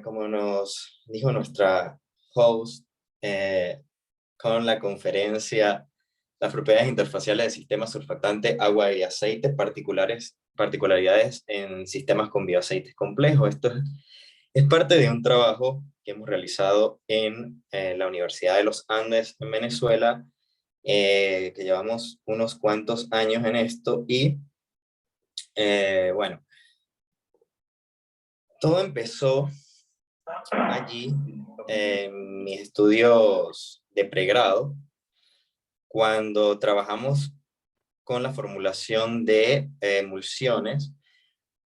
como nos dijo nuestra host, eh, con la conferencia Las propiedades interfaciales de sistemas surfactante, agua y aceite, particularidades en sistemas con bioaceites complejos. Es parte de un trabajo que hemos realizado en la Universidad de los Andes en Venezuela, que llevamos unos cuantos años en esto y bueno, todo empezó allí en mis estudios de pregrado, cuando trabajamos con la formulación de emulsiones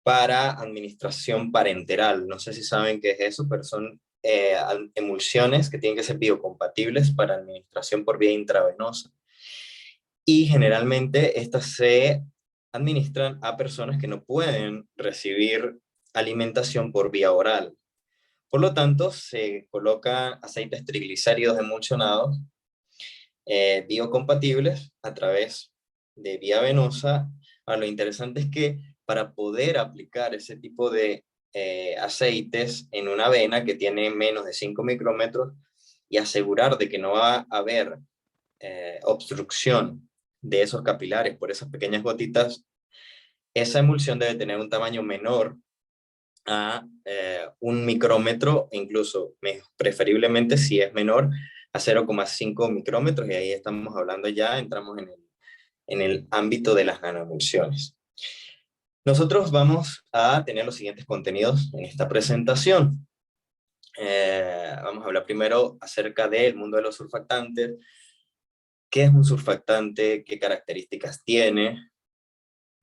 para administración parenteral. No sé si saben qué es eso, pero son emulsiones que tienen que ser biocompatibles para administración por vía intravenosa. Y generalmente estas se administran a personas que no pueden recibir alimentación por vía oral. Por lo tanto, se colocan aceites triglicéridos emulsionados biocompatibles a través de vía venosa. Ahora, lo interesante es que para poder aplicar ese tipo de aceites en una vena que tiene menos de 5 micrómetros y asegurar de que no va a haber obstrucción de esos capilares por esas pequeñas gotitas, esa emulsión debe tener un tamaño menor a 1 micrómetro, incluso preferiblemente si es menor a 0,5 micrómetros, y ahí estamos hablando ya, entramos en el ámbito de las nanoemulsiones. Nosotros vamos a tener los siguientes contenidos en esta presentación. Vamos a hablar primero acerca del mundo de los surfactantes, qué es un surfactante, qué características tiene,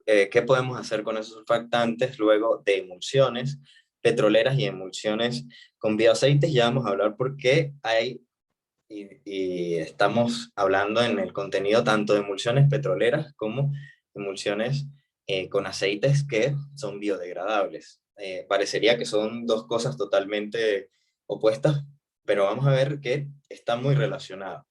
qué podemos hacer con esos surfactantes, luego de emulsiones petroleras y emulsiones con bioaceites. Ya vamos a hablar por qué hay, y estamos hablando en el contenido tanto de emulsiones petroleras como emulsiones con aceites que son biodegradables. Parecería que son dos cosas totalmente opuestas, pero vamos a ver que están muy relacionadas.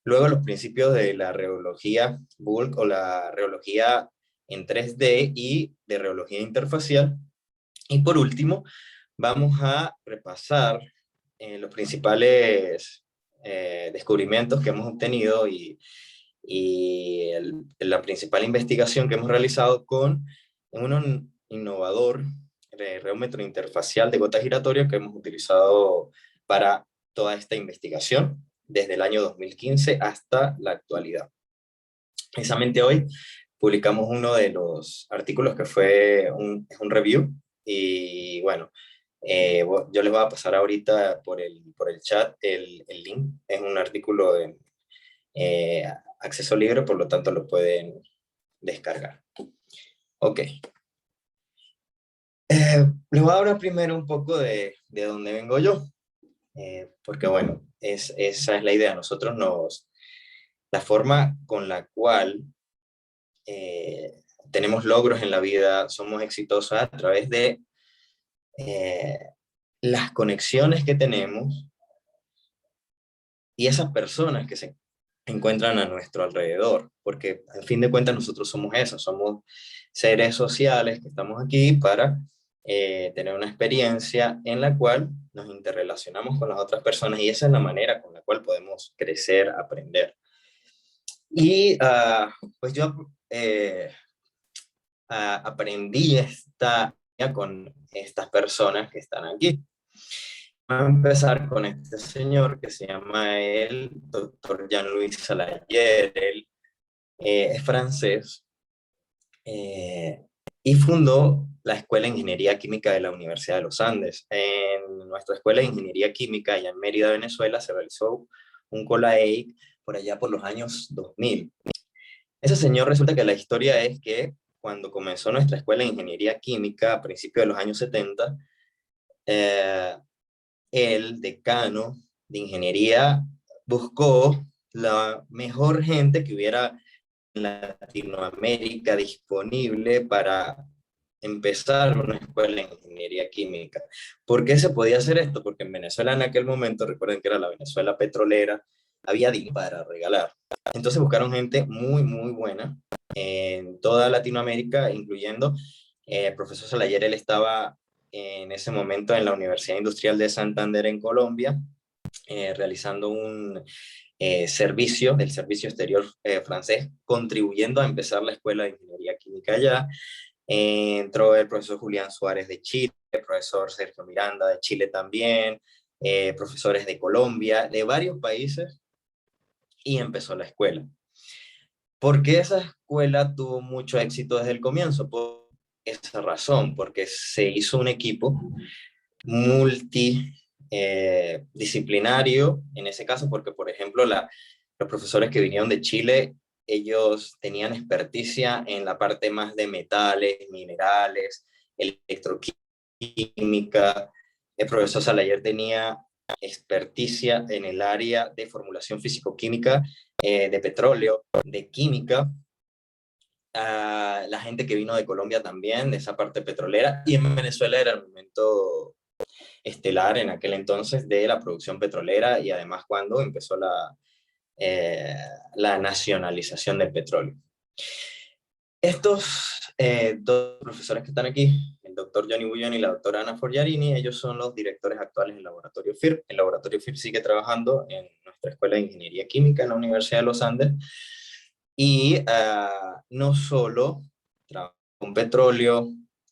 Luego los principios de la reología bulk o la reología en 3D y de reología interfacial. Y por último, vamos a repasar los principales descubrimientos que hemos obtenido y la principal investigación que hemos realizado con un innovador reómetro interfacial de gota giratoria que hemos utilizado para toda esta investigación desde el año 2015 hasta la actualidad. Precisamente hoy publicamos uno de los artículos que fue un review, y bueno, yo les voy a pasar ahorita por el chat el link. Es un artículo de acceso libre, por lo tanto lo pueden descargar. Ok. Les voy a hablar primero un poco de dónde vengo yo, porque bueno, esa es la idea. La forma con la cual tenemos logros en la vida, somos exitosos a través de eh, las conexiones que tenemos y esas personas que se encuentran a nuestro alrededor, porque al fin de cuentas nosotros somos eso, somos seres sociales que estamos aquí para tener una experiencia en la cual nos interrelacionamos con las otras personas, y esa es la manera con la cual podemos crecer, aprender. Y pues yo aprendí con estas personas que están aquí. Vamos a empezar con este señor que se llama el doctor Jean-Louis Salayer. Él es francés y fundó la Escuela de Ingeniería Química de la Universidad de los Andes. En nuestra Escuela de Ingeniería Química, allá en Mérida, Venezuela, se realizó un COLAEIC por allá por los años 2000. Ese señor, resulta que la historia es que cuando comenzó nuestra Escuela de Ingeniería Química a principios de los años 70, el decano de ingeniería buscó la mejor gente que hubiera en Latinoamérica disponible para empezar una escuela de ingeniería química. ¿Por qué se podía hacer esto? Porque en Venezuela en aquel momento, recuerden que era la Venezuela petrolera, había dinero para regalar. Entonces buscaron gente muy, muy buena en toda Latinoamérica, incluyendo el profesor Salayer. Él estaba en ese momento en la Universidad Industrial de Santander en Colombia, realizando un servicio del Servicio Exterior francés, contribuyendo a empezar la Escuela de Ingeniería Química allá. Entró el profesor Julián Suárez de Chile, el profesor Sergio Miranda de Chile también, profesores de Colombia, de varios países, y empezó la escuela. ¿Por qué esa escuela tuvo mucho éxito desde el comienzo? Por esa razón, porque se hizo un equipo multidisciplinario, en ese caso, porque por ejemplo los profesores que vinieron de Chile, ellos tenían experticia en la parte más de metales, minerales, electroquímica. El profesor Salayer tenía experticia en el área de formulación físico-química, de petróleo, de química. La gente que vino de Colombia también, de esa parte petrolera, y en Venezuela era el momento estelar en aquel entonces de la producción petrolera, y además cuando empezó la nacionalización del petróleo. Estos dos profesores que están aquí, el doctor Johnny Bullón y la doctora Ana Forgiarini, ellos son los directores actuales del laboratorio FIRP. El laboratorio FIRP sigue trabajando en nuestra Escuela de Ingeniería Química en la Universidad de los Andes, y no solo trabajan con petróleo,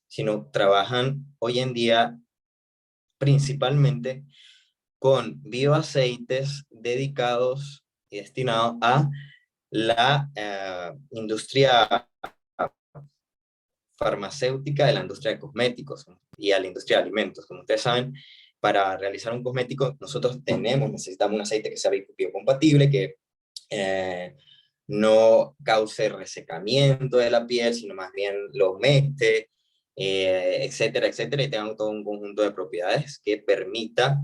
sino trabajan hoy en día principalmente con bioaceites dedicados y destinados a la industria farmacéutica, de la industria de cosméticos y a la industria de alimentos. Como ustedes saben, para realizar un cosmético nosotros necesitamos un aceite que sea biocompatible, que no cause resecamiento de la piel, sino más bien lo humecte, etcétera, etcétera, y tengan todo un conjunto de propiedades que permita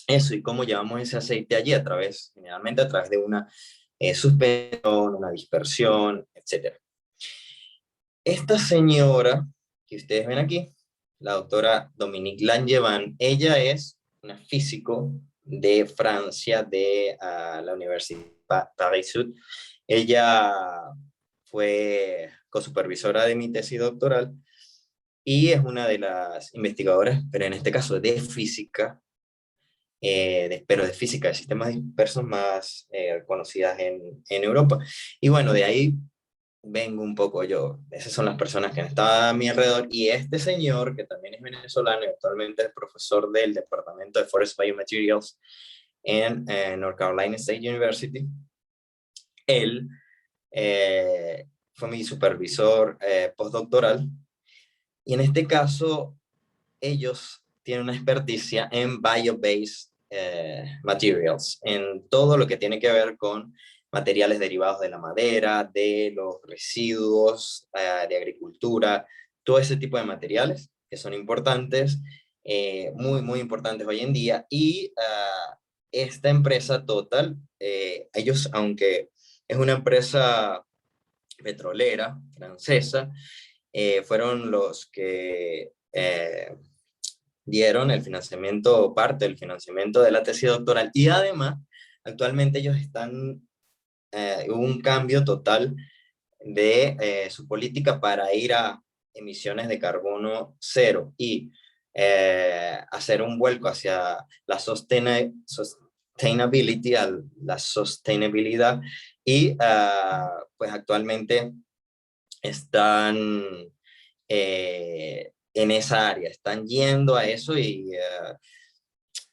eso. ¿Y cómo llevamos ese aceite allí? Generalmente a través de una suspensión, una dispersión, etcétera. Esta señora que ustedes ven aquí, la doctora Dominique Langevin, ella es una físico de Francia, de la Universidad Paris-Sud. Ella fue cosupervisora de mi tesis doctoral y es una de las investigadoras, pero en este caso de física, pero de física de sistemas dispersos más conocidas en Europa. Y bueno, de ahí vengo un poco yo. Esas son las personas que están a mi alrededor. Y este señor, que también es venezolano y actualmente es profesor del Departamento de Forest Biomaterials en North Carolina State University, él fue mi supervisor postdoctoral. Y en este caso, ellos tienen una experticia en bio-based materials, en todo lo que tiene que ver con materiales derivados de la madera, de los residuos de agricultura, todo ese tipo de materiales que son importantes, muy, muy importantes hoy en día. Y esta empresa Total, ellos, aunque es una empresa petrolera francesa, fueron los que dieron el financiamiento, parte del financiamiento de la tesis doctoral, y además actualmente ellos están, hubo un cambio total de su política para ir a emisiones de carbono cero y hacer un vuelco hacia la sustainability, la sostenibilidad, y pues actualmente están en esa área, están yendo a eso. Y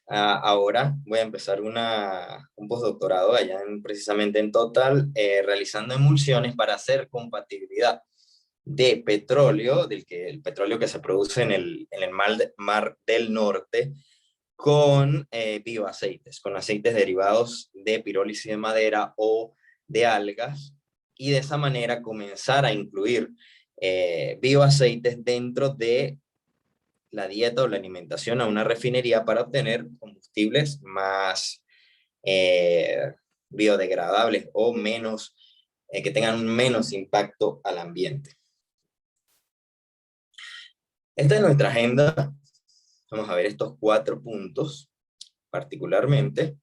ahora voy a empezar un postdoctorado allá precisamente en Total, realizando emulsiones para hacer compatibilidad de petróleo, el petróleo que se produce en el mar del Norte, con bioaceites, con aceites derivados de pirólisis de madera o de algas, y de esa manera comenzar a incluir bioaceites dentro de la dieta o la alimentación a una refinería para obtener combustibles más biodegradables o menos, que tengan un menos impacto al ambiente. Esta es nuestra agenda. Vamos a ver estos 4 puntos particularmente.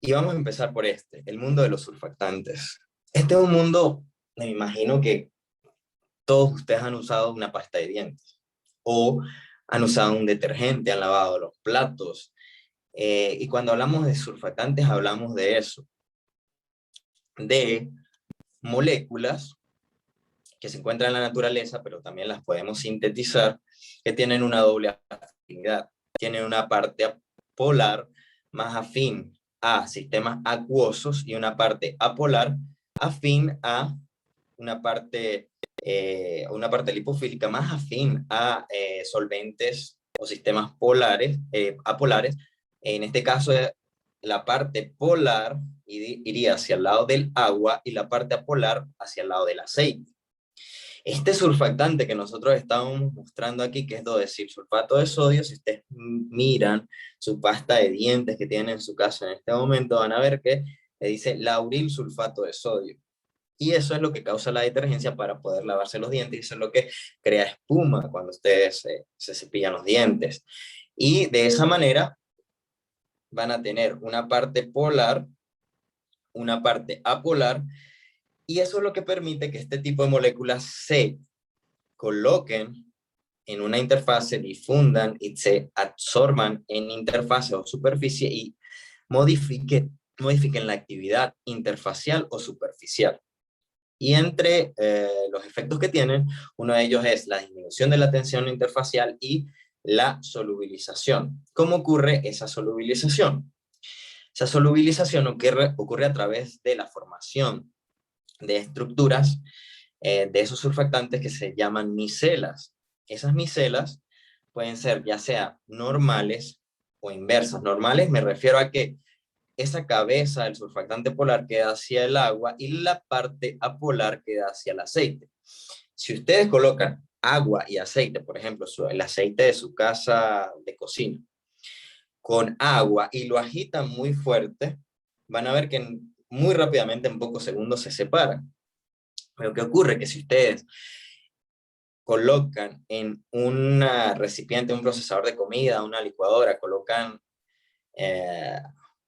Y vamos a empezar por el mundo de los surfactantes. Este es un mundo, me imagino que todos ustedes han usado una pasta de dientes o han usado un detergente, han lavado los platos. Y cuando hablamos de surfactantes, hablamos de eso, de moléculas que se encuentran en la naturaleza, pero también las podemos sintetizar, que tienen una doble afinidad. Tienen una parte polar más afín a sistemas acuosos y una parte apolar afín a una parte lipofílica más afín a solventes o sistemas polares, apolares. En este caso, la parte polar iría hacia el lado del agua y la parte apolar hacia el lado del aceite. Este surfactante que nosotros estamos mostrando aquí, que es sulfato de sodio, si ustedes miran su pasta de dientes que tienen en su casa en este momento, van a ver que le dice lauril sulfato de sodio. Y eso es lo que causa la detergencia para poder lavarse los dientes, y eso es lo que crea espuma cuando ustedes se cepillan los dientes. Y de esa manera van a tener una parte polar, una parte apolar, y eso es lo que permite que este tipo de moléculas se coloquen en una interfase, difundan y se absorban en interfase o superficie y modifiquen la actividad interfacial o superficial. Y entre los efectos que tienen, uno de ellos es la disminución de la tensión interfacial y la solubilización. ¿Cómo ocurre esa solubilización? Esa solubilización ocurre a través de la formación de estructuras de esos surfactantes que se llaman micelas. Esas micelas pueden ser ya sea normales o inversas. Normales me refiero a que esa cabeza del surfactante polar queda hacia el agua y la parte apolar queda hacia el aceite. Si ustedes colocan agua y aceite, por ejemplo, el aceite de su casa de cocina, con agua y lo agitan muy fuerte, van a ver que muy rápidamente, en pocos segundos, se separan. Pero ¿qué ocurre? Que si ustedes colocan en un recipiente, un procesador de comida, una licuadora, colocan eh,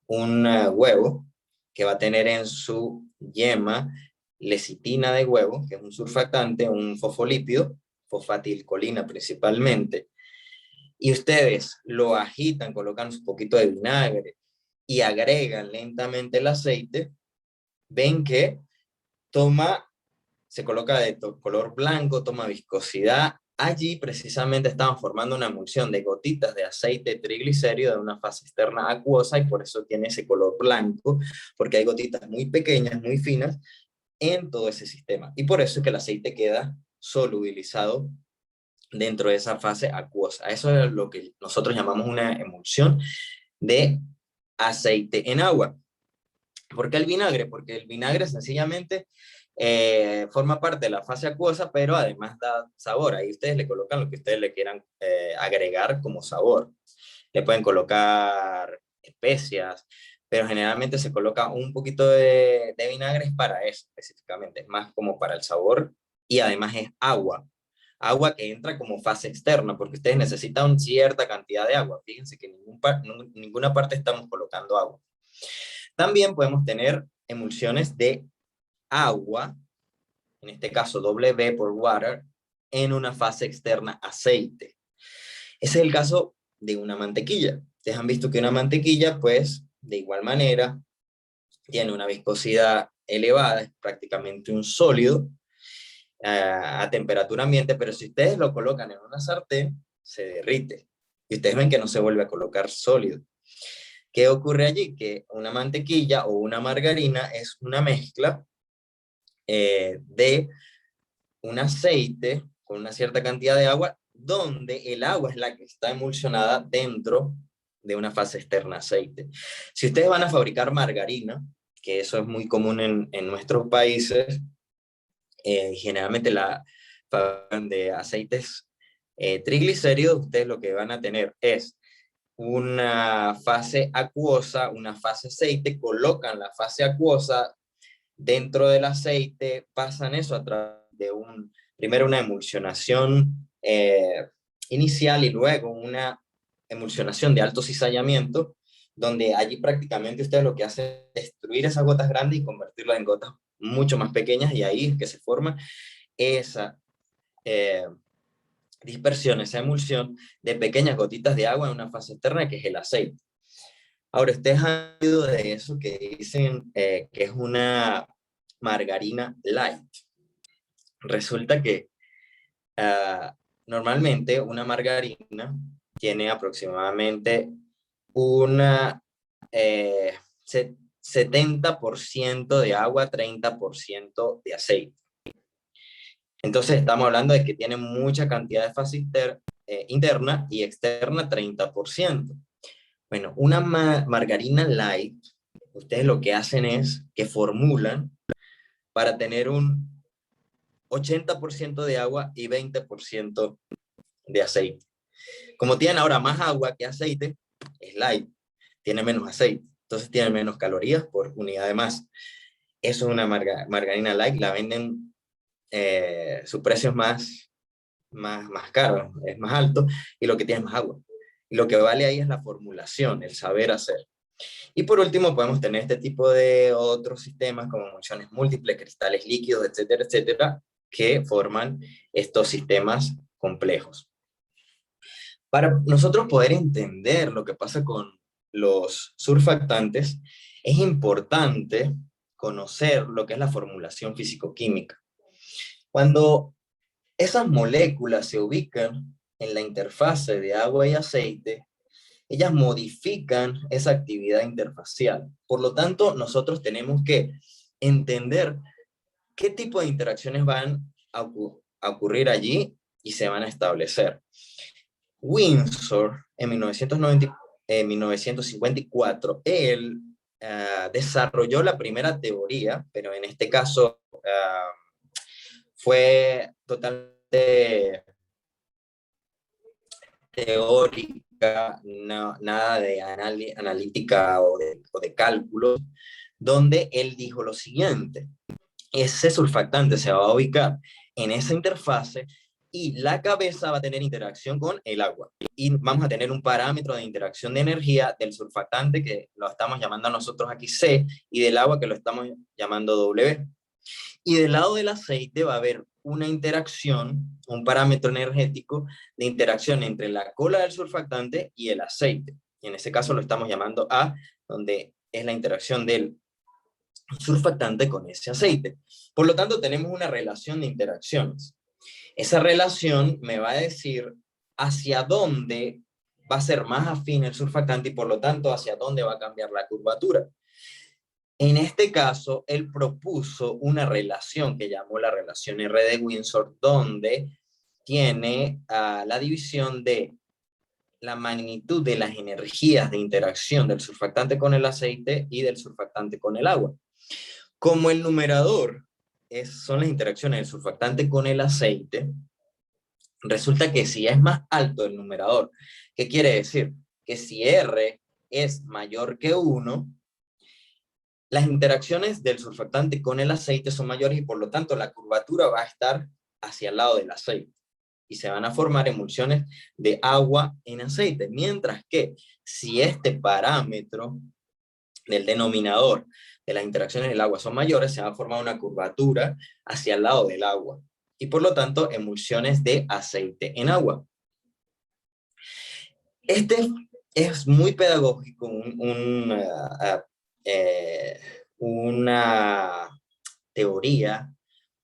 un huevo que va a tener en su yema lecitina de huevo, que es un surfactante, un fosfolípido, fosfatilcolina principalmente, y ustedes lo agitan, colocan un poquito de vinagre y agregan lentamente el aceite, ven que toma, se coloca de color blanco, toma viscosidad. Allí precisamente estaban formando una emulsión de gotitas de aceite triglicérido de una fase externa acuosa, y por eso tiene ese color blanco, porque hay gotitas muy pequeñas, muy finas en todo ese sistema. Y por eso es que el aceite queda solubilizado dentro de esa fase acuosa. Eso es lo que nosotros llamamos una emulsión de aceite en agua. ¿Por qué el vinagre? Porque el vinagre sencillamente forma parte de la fase acuosa, pero además da sabor. Ahí ustedes le colocan lo que ustedes le quieran agregar como sabor. Le pueden colocar especias, pero generalmente se coloca un poquito de vinagre para eso específicamente. Es más como para el sabor, y además es agua. Agua que entra como fase externa, porque ustedes necesitan cierta cantidad de agua. Fíjense que en ninguna parte estamos colocando agua. También podemos tener emulsiones de agua, en este caso W por water, en una fase externa aceite. Ese es el caso de una mantequilla. Ustedes han visto que una mantequilla, pues, de igual manera, tiene una viscosidad elevada, es prácticamente un sólido a temperatura ambiente, pero si ustedes lo colocan en una sartén, se derrite. Y ustedes ven que no se vuelve a colocar sólido. ¿Qué ocurre allí? Que una mantequilla o una margarina es una mezcla de un aceite con una cierta cantidad de agua, donde el agua es la que está emulsionada dentro de una fase externa aceite. Si ustedes van a fabricar margarina, que eso es muy común en nuestros países, generalmente la fabrican de aceites triglicéridos, ustedes lo que van a tener es una fase acuosa, una fase aceite, colocan la fase acuosa dentro del aceite, pasan eso a través de primero una emulsionación inicial y luego una emulsionación de alto cizallamiento, donde allí prácticamente ustedes lo que hacen es destruir esas gotas grandes y convertirlas en gotas mucho más pequeñas, y ahí es que se forma esa, eh, dispersión, esa emulsión de pequeñas gotitas de agua en una fase externa que es el aceite. Ahora, ustedes han oído de eso que dicen que es una margarina light. Resulta que normalmente una margarina tiene aproximadamente una 70% de agua, 30% de aceite. Entonces estamos hablando de que tiene mucha cantidad de fase interna y externa 30%. Bueno, una margarina light, ustedes lo que hacen es que formulan para tener un 80% de agua y 20% de aceite. Como tienen ahora más agua que aceite, es light, tiene menos aceite, entonces tiene menos calorías por unidad de masa. Eso es una margarina light, la venden, su precio es más caro, es más alto, y lo que tiene es más agua. Y lo que vale ahí es la formulación, el saber hacer. Y por último podemos tener este tipo de otros sistemas como emulsiones múltiples, cristales líquidos, etcétera, etcétera, que forman estos sistemas complejos. Para nosotros poder entender lo que pasa con los surfactantes, es importante conocer lo que es la formulación físico-química. Cuando esas moléculas se ubican en la interfase de agua y aceite, ellas modifican esa actividad interfacial. Por lo tanto, nosotros tenemos que entender qué tipo de interacciones van a ocurrir allí y se van a establecer. Windsor, en 1954, él desarrolló la primera teoría, pero en este caso fue totalmente teórica, no, nada de analítica o de cálculo, donde él dijo lo siguiente: ese surfactante se va a ubicar en esa interfase y la cabeza va a tener interacción con el agua. Y vamos a tener un parámetro de interacción de energía del surfactante, que lo estamos llamando nosotros aquí C, y del agua, que lo estamos llamando W. Y del lado del aceite va a haber una interacción, un parámetro energético de interacción entre la cola del surfactante y el aceite. Y en ese caso lo estamos llamando A, donde es la interacción del surfactante con ese aceite. Por lo tanto, tenemos una relación de interacciones. Esa relación me va a decir hacia dónde va a ser más afín el surfactante y por lo tanto hacia dónde va a cambiar la curvatura. En este caso, él propuso una relación que llamó la relación R de Windsor, donde tiene la división de la magnitud de las energías de interacción del surfactante con el aceite y del surfactante con el agua. Como el numerador son las interacciones del surfactante con el aceite, resulta que si es más alto el numerador, ¿qué quiere decir? Que si R es mayor que 1, las interacciones del surfactante con el aceite son mayores y por lo tanto la curvatura va a estar hacia el lado del aceite y se van a formar emulsiones de agua en aceite, mientras que si este parámetro del denominador de las interacciones del agua son mayores, se va a formar una curvatura hacia el lado del agua y por lo tanto emulsiones de aceite en agua. Este es muy pedagógico, una teoría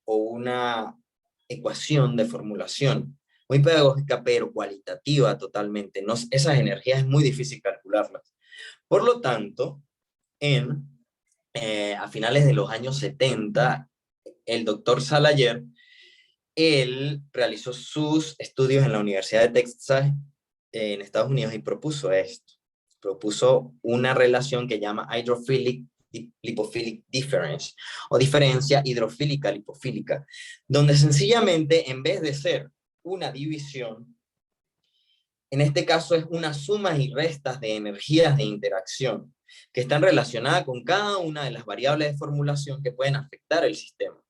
o una ecuación de formulación muy pedagógica, pero cualitativa totalmente. No, esas energías es muy difícil calcularlas. Por lo tanto, a finales de los años 70, el doctor Salayer, él realizó sus estudios en la Universidad de Texas en Estados Unidos y propuso esto. Propuso una relación que llama hydrophilic lipophilic difference, o diferencia hidrofílica lipofílica, donde sencillamente en vez de ser una división, en este caso es una sumas y restas de energías de interacción que están relacionadas con cada una de las variables de formulación que pueden afectar el sistema.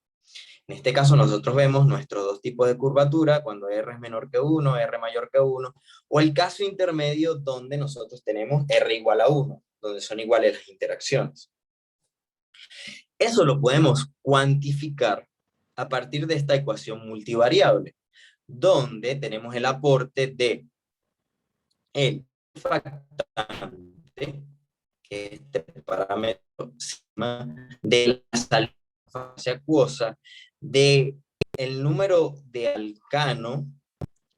En este caso nosotros vemos nuestros dos tipos de curvatura, cuando R es menor que 1, R mayor que 1, o el caso intermedio donde nosotros tenemos R igual a 1, donde son iguales las interacciones. Eso lo podemos cuantificar a partir de esta ecuación multivariable. donde tenemos el aporte de el surfactante, que es este parámetro de la salida acuosa, de el número de alcano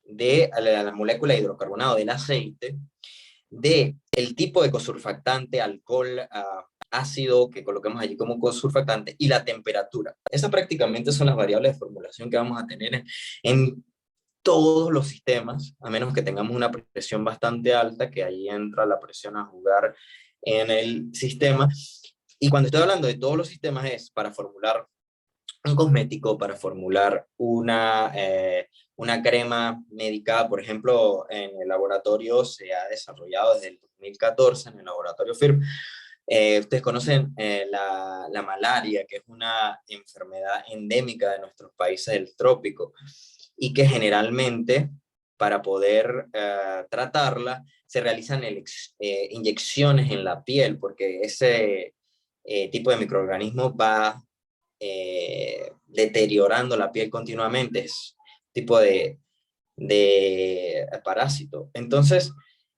de la molécula de hidrocarbonato del aceite, de el tipo de cosurfactante, alcohol, ácido que coloquemos allí como cosurfactante y la temperatura. Esas prácticamente son las variables de formulación que vamos a tener en todos los sistemas, a menos que tengamos una presión bastante alta, que ahí entra la presión a jugar en el sistema. Y cuando estoy hablando de todos los sistemas es para formular un cosmético, para formular una crema médica. Por ejemplo, en el laboratorio se ha desarrollado desde el 2014 en el laboratorio FIRB. Ustedes conocen la malaria, que es una enfermedad endémica de nuestros países del trópico y que generalmente para poder tratarla se realizan inyecciones en la piel, porque ese tipo de microorganismo va deteriorando la piel continuamente, es tipo de parásito. Entonces,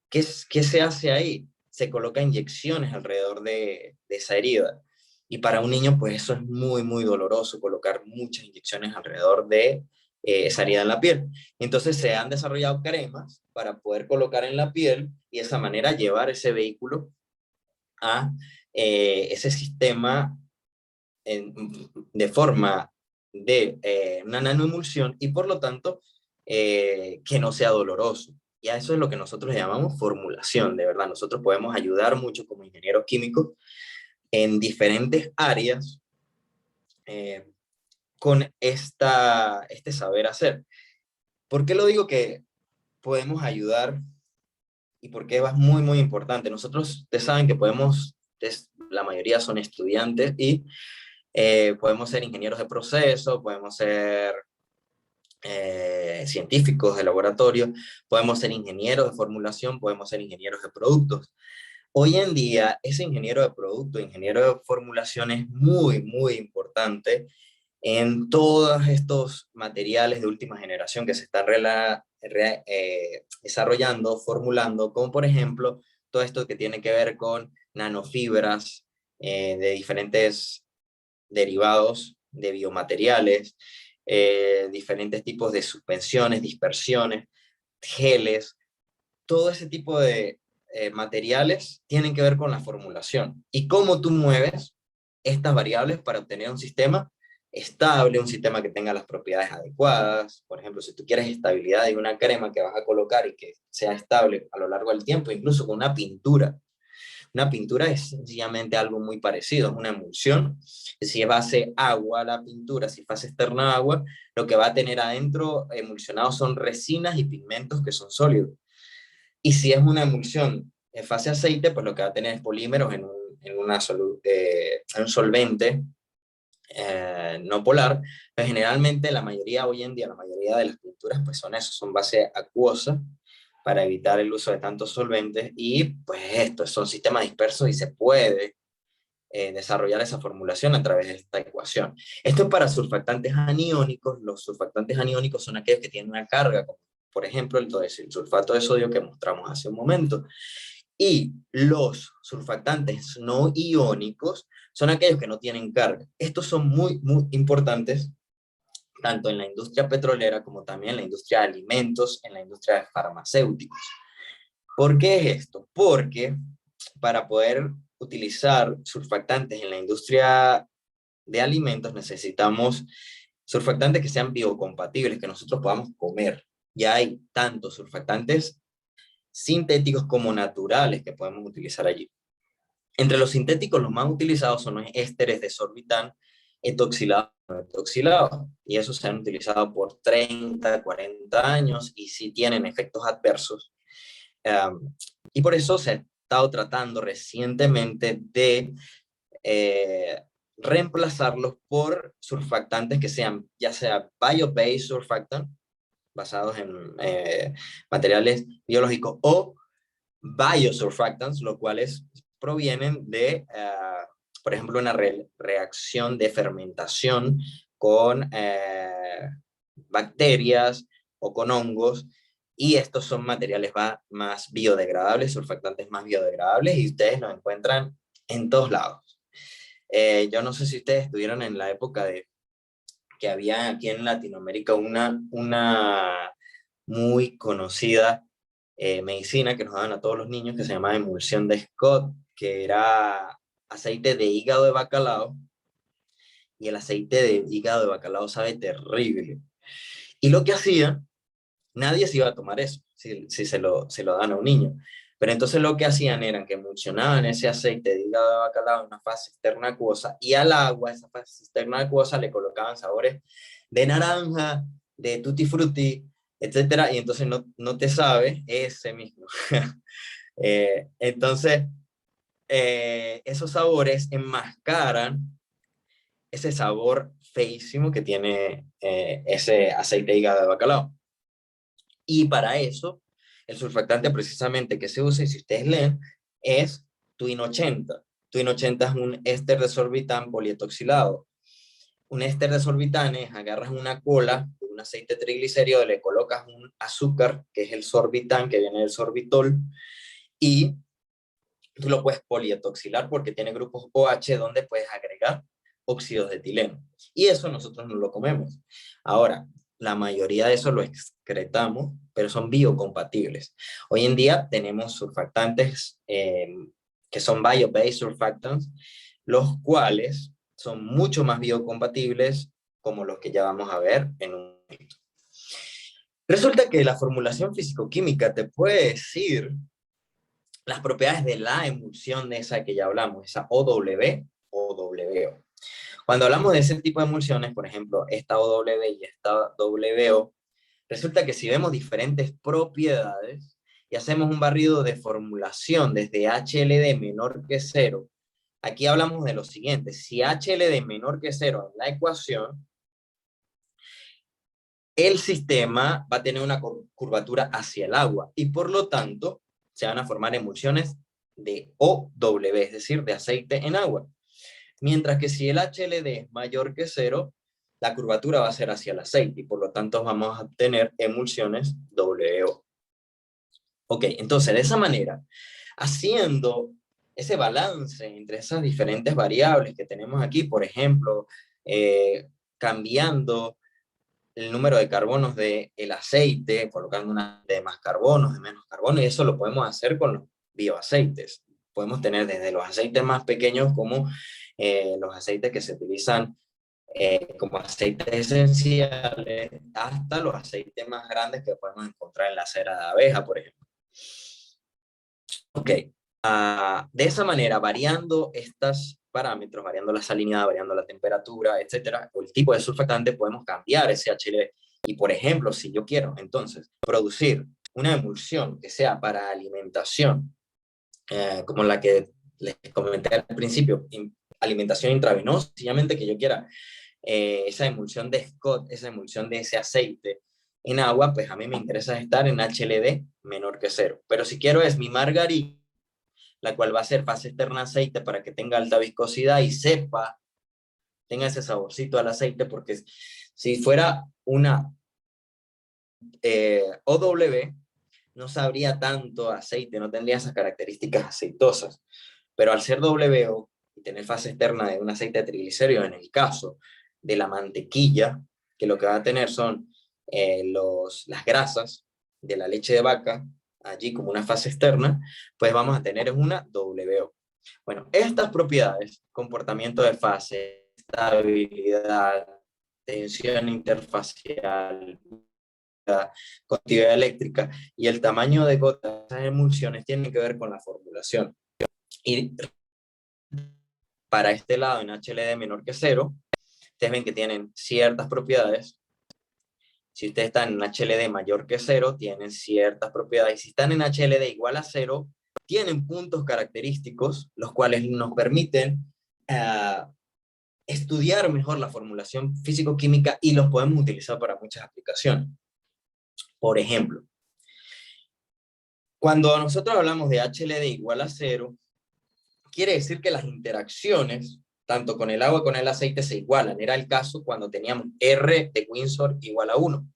¿qué se hace ahí? Se coloca inyecciones alrededor de esa herida. Y para un niño, pues eso es muy, muy doloroso, colocar muchas inyecciones alrededor de esa herida en la piel. Entonces se han desarrollado cremas para poder colocar en la piel y de esa manera llevar ese vehículo a ese sistema de forma de una nanoemulsión y por lo tanto que no sea doloroso. Y a eso es lo que nosotros llamamos formulación, de verdad. Nosotros podemos ayudar mucho como ingenieros químicos en diferentes áreas eh, con este saber hacer. ¿Por qué lo digo que podemos ayudar y por qué es muy, muy importante? Nosotros, ustedes saben que la mayoría son estudiantes y podemos ser ingenieros de proceso, podemos ser científicos de laboratorio, podemos ser ingenieros de formulación, podemos ser ingenieros de productos. Hoy en día, ese ingeniero de producto, ingeniero de formulación es muy, muy importante en todos estos materiales de última generación que se están desarrollando, formulando, como por ejemplo todo esto que tiene que ver con nanofibras de diferentes derivados de biomateriales, diferentes tipos de suspensiones, dispersiones, geles, todo ese tipo de materiales tienen que ver con la formulación y cómo tú mueves estas variables para obtener un sistema estable, un sistema que tenga las propiedades adecuadas. Por ejemplo, si tú quieres estabilidad de una crema que vas a colocar y que sea estable a lo largo del tiempo, incluso con una pintura. Una pintura es sencillamente algo muy parecido, es una emulsión. Si es base agua la pintura, si es fase externa agua, lo que va a tener adentro emulsionado son resinas y pigmentos que son sólidos. Y si es una emulsión en fase aceite, pues lo que va a tener es polímeros en un solvente no polar. Pero generalmente la mayoría hoy en día, la mayoría de las pinturas pues son eso, son base acuosa para evitar el uso de tantos solventes y pues estos son sistemas dispersos y se puede desarrollar esa formulación a través de esta ecuación. Esto es para surfactantes aniónicos. Los surfactantes aniónicos son aquellos que tienen una carga, como por ejemplo el sulfato de sodio que mostramos hace un momento. Y los surfactantes no iónicos son aquellos que no tienen carga. Estos son muy, muy importantes tanto en la industria petrolera como también en la industria de alimentos, en la industria de farmacéuticos. ¿Por qué es esto? Porque para poder utilizar surfactantes en la industria de alimentos necesitamos surfactantes que sean biocompatibles, que nosotros podamos comer. Ya hay tantos surfactantes sintéticos como naturales que podemos utilizar allí. Entre los sintéticos, los más utilizados son los ésteres de sorbitán, etoxilados, y esos se han utilizado por 30, 40 años y sí tienen efectos adversos. Y por eso se ha estado tratando recientemente de reemplazarlos por surfactantes que sean ya sea bio-based surfactant, basados en materiales biológicos, o biosurfactants, los cuales provienen de, por ejemplo, una reacción de fermentación con bacterias o con hongos, y estos son materiales más biodegradables, surfactantes más biodegradables, y ustedes los encuentran en todos lados. Yo no sé si ustedes estuvieron en la época de que había aquí en Latinoamérica una muy conocida medicina que nos daban a todos los niños, que se llamaba emulsión de Scott, que era aceite de hígado de bacalao, y el aceite de hígado de bacalao sabe terrible. Y lo que hacían, nadie se iba a tomar eso, si se lo dan a un niño. Pero entonces lo que hacían era que emulsionaban ese aceite de hígado de bacalao en una fase externa acuosa, y al agua, esa fase externa acuosa, le colocaban sabores de naranja, de tutti frutti, etcétera, y entonces no te sabe ese mismo. Entonces, esos sabores enmascaran ese sabor feísimo que tiene ese aceite de hígado de bacalao. Y para eso, el surfactante precisamente que se usa, y si ustedes leen, es Twin 80. Twin 80 es un éster de sorbitán polietoxilado. Un éster de sorbitán es, agarras una cola de un aceite triglicérido, le colocas un azúcar, que es el sorbitán, que viene del sorbitol, y tú lo puedes polietoxilar porque tiene grupos OH donde puedes agregar óxidos de etileno. Y eso nosotros no lo comemos. Ahora, la mayoría de eso lo excretamos, pero son biocompatibles. Hoy en día tenemos surfactantes que son bio-based surfactants, los cuales son mucho más biocompatibles, como los que ya vamos a ver en un momento. Resulta que la formulación físico-química te puede decir las propiedades de la emulsión de esa que ya hablamos, esa OW o WO. Cuando hablamos de ese tipo de emulsiones, por ejemplo, esta OW y esta WO, resulta que si vemos diferentes propiedades y hacemos un barrido de formulación desde HLD menor que 0, aquí hablamos de lo siguiente: si HLD menor que 0 en la ecuación, el sistema va a tener una curvatura hacia el agua, y por lo tanto se van a formar emulsiones de OW, es decir, de aceite en agua. Mientras que si el HLD es mayor que 0, la curvatura va a ser hacia el aceite, y por lo tanto vamos a obtener emulsiones WO. Ok, entonces de esa manera, haciendo ese balance entre esas diferentes variables que tenemos aquí, por ejemplo, cambiando el número de carbonos del aceite, colocando una de más carbonos, de menos carbono, y eso lo podemos hacer con los bioaceites. Podemos tener desde los aceites más pequeños como los aceites que se utilizan como aceites esenciales, hasta los aceites más grandes que podemos encontrar en la cera de abeja, por ejemplo. Ok, de esa manera, variando estos parámetros, variando la salinidad, variando la temperatura, etcétera, o el tipo de surfactante, podemos cambiar ese HLD. Y por ejemplo, si yo quiero entonces producir una emulsión que sea para alimentación, como la que les comenté al principio, alimentación intravenosa, sencillamente que yo quiera esa emulsión de Scott, esa emulsión de ese aceite en agua, pues a mí me interesa estar en HLD menor que 0. Pero si quiero es mi margarina, la cual va a ser fase externa aceite para que tenga alta viscosidad y tenga ese saborcito al aceite, porque si fuera una OW, no sabría tanto aceite, no tendría esas características aceitosas. Pero al ser WO y tener fase externa de un aceite de triglicéridos, en el caso de la mantequilla, que lo que va a tener son las grasas de la leche de vaca, allí como una fase externa, pues vamos a tener una WO. Bueno, estas propiedades, comportamiento de fase, estabilidad, tensión interfacial, conductividad eléctrica y el tamaño de gotas, esas emulsiones tienen que ver con la formulación. Y para este lado, en HLD menor que 0, ustedes ven que tienen ciertas propiedades. Si ustedes están en HLD mayor que 0, tienen ciertas propiedades. Si están en HLD igual a 0, tienen puntos característicos, los cuales nos permiten estudiar mejor la formulación físico-química, y los podemos utilizar para muchas aplicaciones. Por ejemplo, cuando nosotros hablamos de HLD igual a 0, quiere decir que las interacciones, tanto con el agua como con el aceite, se igualan. Era el caso cuando teníamos R de Windsor igual a 1.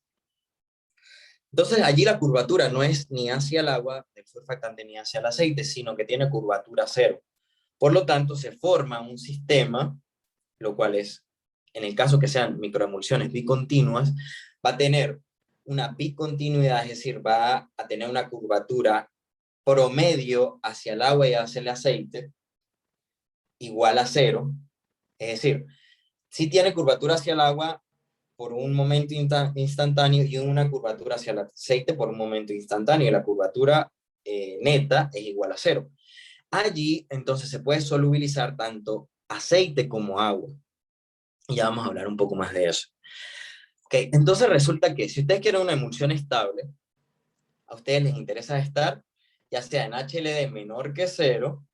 Entonces allí la curvatura no es ni hacia el agua del surfactante ni hacia el aceite, sino que tiene curvatura cero. Por lo tanto, se forma un sistema, lo cual es, en el caso que sean microemulsiones bicontinuas, va a tener una bicontinuidad, es decir, va a tener una curvatura promedio hacia el agua y hacia el aceite igual a cero. Es decir, si tiene curvatura hacia el agua por un momento instantáneo y una curvatura hacia el aceite por un momento instantáneo, y la curvatura neta es igual a cero. Allí entonces se puede solubilizar tanto aceite como agua. Y ya vamos a hablar un poco más de eso. Okay, entonces resulta que si ustedes quieren una emulsión estable, a ustedes les interesa estar ya sea en HLD menor que cero,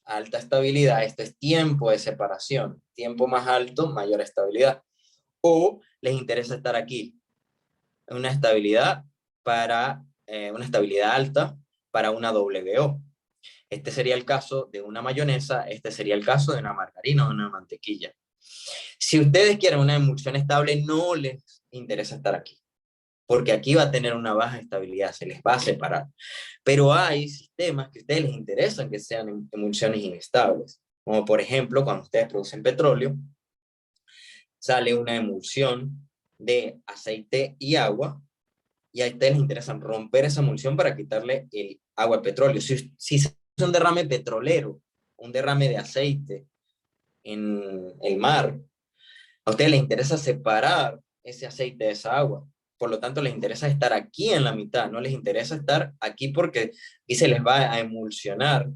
alta estabilidad, esto es tiempo de separación, tiempo más alto, mayor estabilidad, o les interesa estar aquí, una estabilidad una estabilidad alta para una WO. Este sería el caso de una mayonesa, este sería el caso de una margarina o una mantequilla. Si ustedes quieren una emulsión estable, no les interesa estar aquí, porque aquí va a tener una baja estabilidad, se les va a separar. Pero hay sistemas que a ustedes les interesan que sean emulsiones inestables, como por ejemplo cuando ustedes producen petróleo, sale una emulsión de aceite y agua, y a ustedes les interesa romper esa emulsión para quitarle el agua al petróleo. Si es un derrame petrolero, un derrame de aceite en el mar, a ustedes les interesa separar ese aceite de esa agua. Por lo tanto, les interesa estar aquí en la mitad, no les interesa estar aquí porque aquí se les va a emulsionar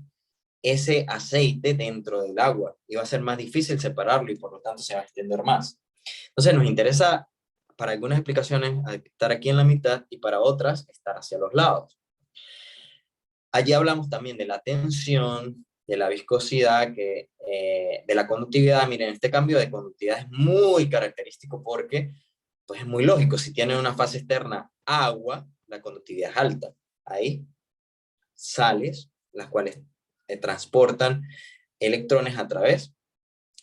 ese aceite dentro del agua y va a ser más difícil separarlo y por lo tanto se va a extender más. Entonces nos interesa para algunas explicaciones estar aquí en la mitad y para otras estar hacia los lados. Allí hablamos también de la tensión, de la viscosidad, de la conductividad. Miren, este cambio de conductividad es muy característico porque pues es muy lógico. Si tiene una fase externa agua, la conductividad es alta. Ahí sales, las cuales transportan electrones a través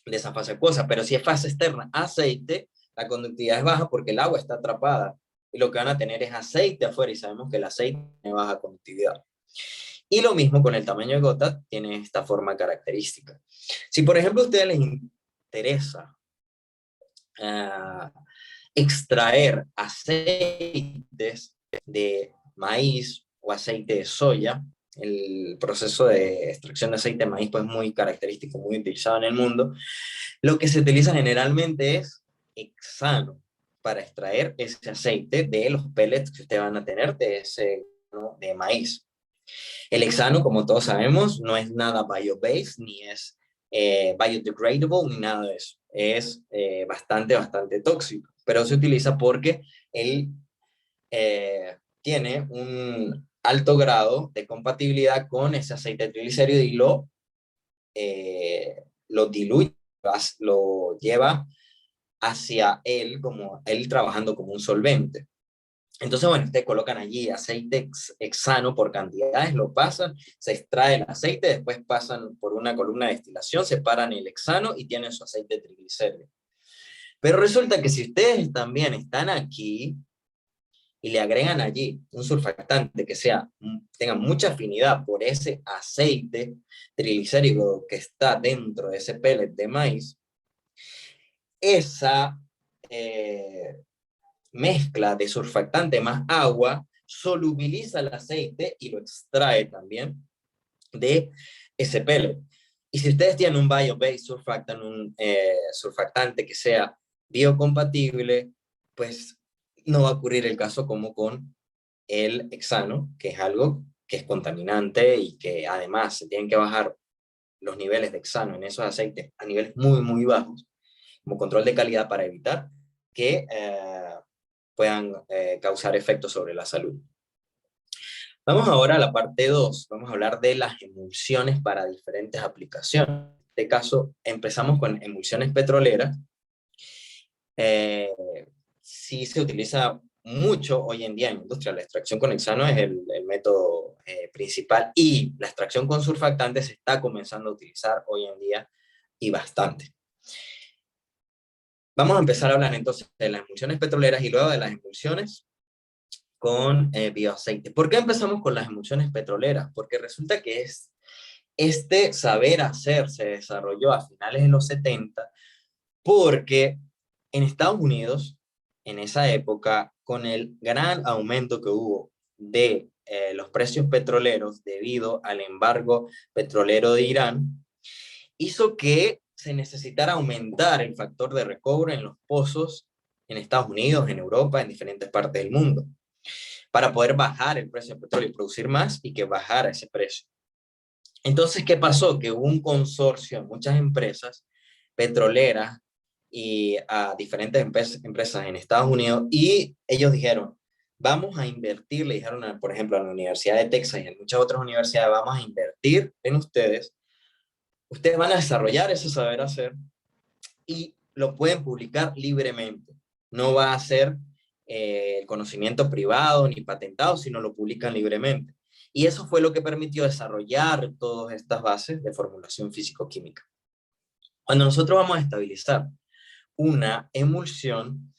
de esa fase acuosa. Pero si es fase externa aceite, la conductividad es baja porque el agua está atrapada. Y lo que van a tener es aceite afuera y sabemos que el aceite tiene baja conductividad. Y lo mismo con el tamaño de gota, tiene esta forma característica. Si por ejemplo a ustedes les interesa extraer aceites de maíz o aceite de soya, el proceso de extracción de aceite de maíz pues muy característico, muy utilizado en el mundo, lo que se utiliza generalmente es hexano para extraer ese aceite de los pellets que ustedes van a tener de ese, ¿no?, de maíz. El hexano, como todos sabemos, no es nada bio-based, ni es biodegradable, ni nada de eso. Es bastante tóxico, pero se utiliza porque él tiene un alto grado de compatibilidad con ese aceite triglicérido y lo diluye, lo lleva hacia él, como él trabajando como un solvente. Entonces, bueno, ustedes colocan allí aceite hexano por cantidades, lo pasan, se extrae el aceite, después pasan por una columna de destilación, separan el hexano y tienen su aceite triglicérido. Pero resulta que si ustedes también están aquí y le agregan allí un surfactante que tenga mucha afinidad por ese aceite triglicérido que está dentro de ese pellet de maíz, esa mezcla de surfactante más agua solubiliza el aceite y lo extrae también de ese pellet. Y si ustedes tienen un bio-based surfactant, un surfactante que sea biocompatible, pues no va a ocurrir el caso como con el hexano, que es algo que es contaminante y que además se tienen que bajar los niveles de hexano en esos aceites a niveles muy bajos, como control de calidad para evitar que puedan causar efectos sobre la salud. Vamos ahora a la parte 2, vamos a hablar de las emulsiones para diferentes aplicaciones. En este caso, empezamos con emulsiones petroleras. Sí se utiliza mucho hoy en día en la industria. La extracción con hexano es el método principal y la extracción con surfactantes se está comenzando a utilizar hoy en día y bastante. Vamos a empezar a hablar entonces de las emulsiones petroleras y luego de las emulsiones con bioaceite. ¿Por qué empezamos con las emulsiones petroleras? Porque resulta que este saber hacer se desarrolló a finales de los 70, porque en Estados Unidos, en esa época, con el gran aumento que hubo de los precios petroleros debido al embargo petrolero de Irán, hizo que se necesitara aumentar el factor de recobro en los pozos en Estados Unidos, en Europa, en diferentes partes del mundo, para poder bajar el precio del petróleo y producir más y que bajara ese precio. Entonces, ¿qué pasó? Que hubo un consorcio de muchas empresas petroleras y a diferentes empresas en Estados Unidos, y ellos dijeron, vamos a invertir, le dijeron, por ejemplo, a la Universidad de Texas y en muchas otras universidades, vamos a invertir en ustedes, ustedes van a desarrollar ese saber hacer y lo pueden publicar libremente. No va a ser el conocimiento privado ni patentado, sino lo publican libremente. Y eso fue lo que permitió desarrollar todas estas bases de formulación físico-química. Cuando nosotros vamos a estabilizar una emulsión,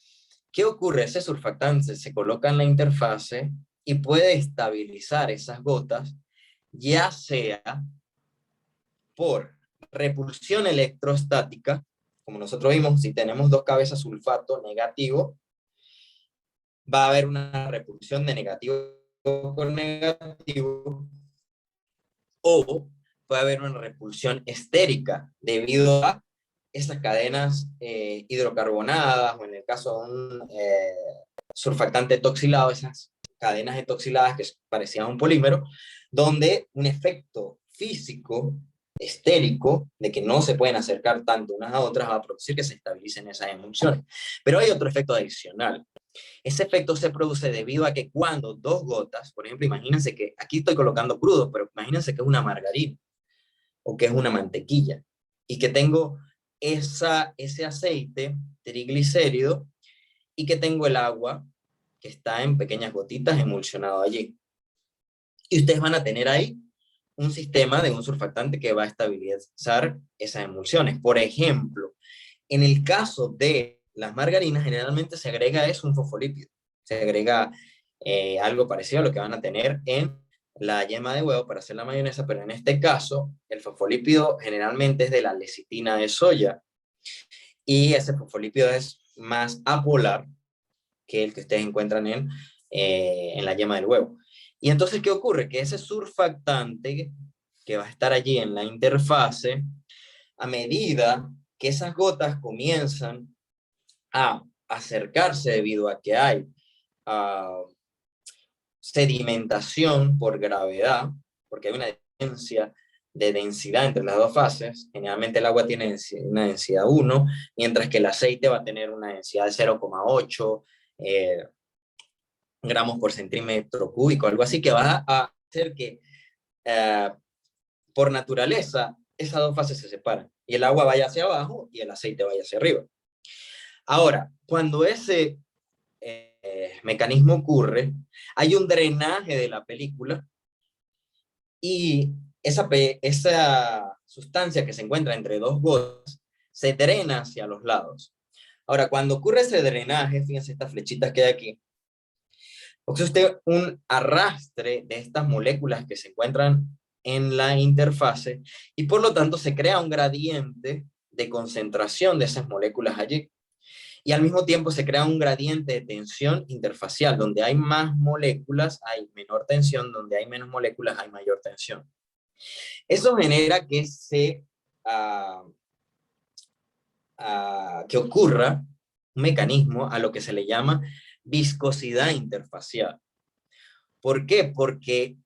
¿qué ocurre? Ese surfactante se coloca en la interfase y puede estabilizar esas gotas, ya sea por repulsión electrostática, como nosotros vimos, si tenemos dos cabezas sulfato negativo, va a haber una repulsión de negativo con negativo, o puede haber una repulsión estérica debido a esas cadenas hidrocarbonadas, o en el caso de un surfactante etoxilado, esas cadenas etoxiladas que parecían un polímero, donde un efecto físico estérico, de que no se pueden acercar tanto unas a otras, va a producir que se estabilicen esas emulsiones. Pero hay otro efecto adicional. Ese efecto se produce debido a que cuando dos gotas, por ejemplo, imagínense que aquí estoy colocando crudo, pero imagínense que es una margarina o que es una mantequilla y que tengo ese aceite triglicérido y que tengo el agua que está en pequeñas gotitas emulsionado allí. Y ustedes van a tener ahí un sistema de un surfactante que va a estabilizar esas emulsiones. Por ejemplo, en el caso de las margarinas, generalmente se agrega un fosfolípido. Se agrega algo parecido a lo que van a tener en la yema de huevo para hacer la mayonesa, pero en este caso, el fosfolípido generalmente es de la lecitina de soya, y ese fosfolípido es más apolar que el que ustedes encuentran en la yema del huevo. Y entonces, ¿qué ocurre? Que ese surfactante que va a estar allí en la interfase, a medida que esas gotas comienzan a acercarse debido a que hay sedimentación por gravedad, porque hay una diferencia de densidad entre las dos fases. Generalmente el agua tiene una densidad 1, mientras que el aceite va a tener una densidad de 0,8 gramos por centímetro cúbico, algo así, que va a hacer que por naturaleza esas dos fases se separan y el agua vaya hacia abajo y el aceite vaya hacia arriba. Ahora, cuando ese mecanismo ocurre, hay un drenaje de la película y esa sustancia que se encuentra entre dos gotas se drena hacia los lados. Ahora, cuando ocurre ese drenaje, fíjense estas flechitas que hay aquí, existe un arrastre de estas moléculas que se encuentran en la interfase y por lo tanto se crea un gradiente de concentración de esas moléculas allí. Y al mismo tiempo se crea un gradiente de tensión interfacial. Donde hay más moléculas hay menor tensión, donde hay menos moléculas hay mayor tensión. Eso genera que que ocurra un mecanismo a lo que se le llama viscosidad interfacial. ¿Por qué? Porque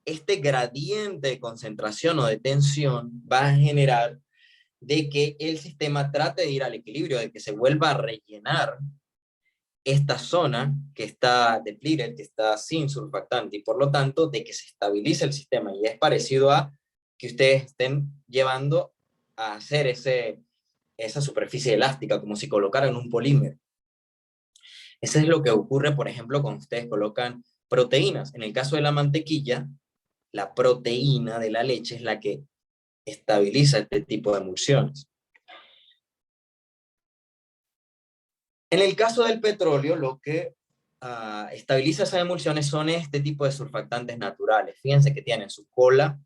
este gradiente de concentración o de tensión va a generar de que el sistema trate de ir al equilibrio, de que se vuelva a rellenar esta zona que está depleted, que está sin surfactante, y por lo tanto de que se estabilice el sistema. Y es parecido a que ustedes estén llevando a hacer esa superficie elástica, como si colocaran un polímero. Eso es lo que ocurre, por ejemplo, cuando ustedes colocan proteínas. En el caso de la mantequilla, la proteína de la leche es la que estabiliza este tipo de emulsiones. En el caso del petróleo, lo que estabiliza esas emulsiones son este tipo de surfactantes naturales. Fíjense que tienen su cola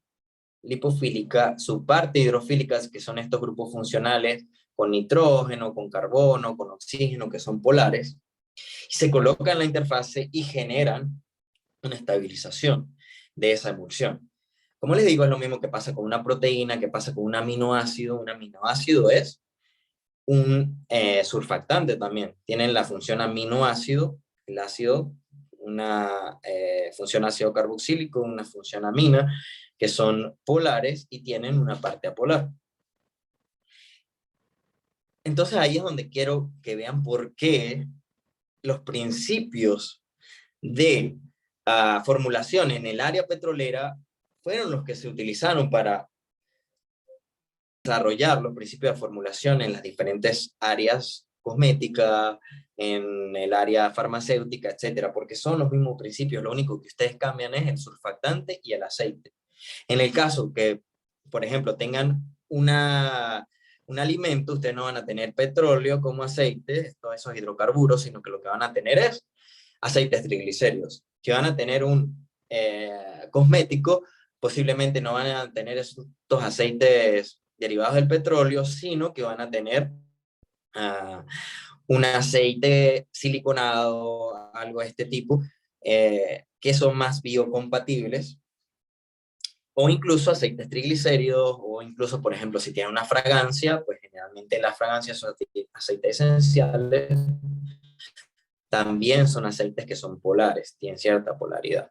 lipofílica, su parte hidrofílica, que son estos grupos funcionales con nitrógeno, con carbono, con oxígeno, que son polares, y se colocan en la interfase y generan una estabilización de esa emulsión. Como les digo, es lo mismo que pasa con una proteína, que pasa con un aminoácido. Un aminoácido es un surfactante también. Tienen la función aminoácido, el ácido, una función ácido carboxílico, una función amina, que son polares y tienen una parte apolar. Entonces ahí es donde quiero que vean por qué los principios de formulación en el área petrolera fueron los que se utilizaron para desarrollar los principios de formulación en las diferentes áreas cosmética, en el área farmacéutica, etcétera, porque son los mismos principios, lo único que ustedes cambian es el surfactante y el aceite. En el caso que, por ejemplo, tengan un alimento, ustedes no van a tener petróleo como aceite, todos esos hidrocarburos, sino que lo que van a tener es aceites triglicéridos. Que van a tener un cosmético, posiblemente no van a tener estos aceites derivados del petróleo, sino que van a tener uh, un aceite siliconado, algo de este tipo, que son más biocompatibles, o incluso aceites triglicéridos, o incluso, por ejemplo, si tiene una fragancia, pues generalmente las fragancias son aceites esenciales, también son aceites que son polares, tienen cierta polaridad.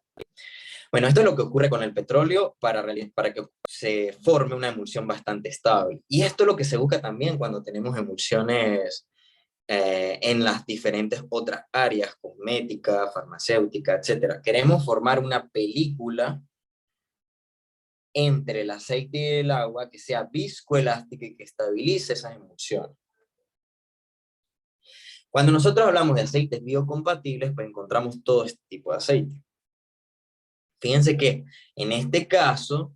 Bueno, esto es lo que ocurre con el petróleo para que se forme una emulsión bastante estable. Y esto es lo que se busca también cuando tenemos emulsiones en las diferentes otras áreas, cosmética, farmacéutica, etcétera. Queremos formar una película entre el aceite y el agua que sea viscoelástica y que estabilice esas emulsiones. Cuando nosotros hablamos de aceites biocompatibles, pues encontramos todo este tipo de aceite. Fíjense que en este caso,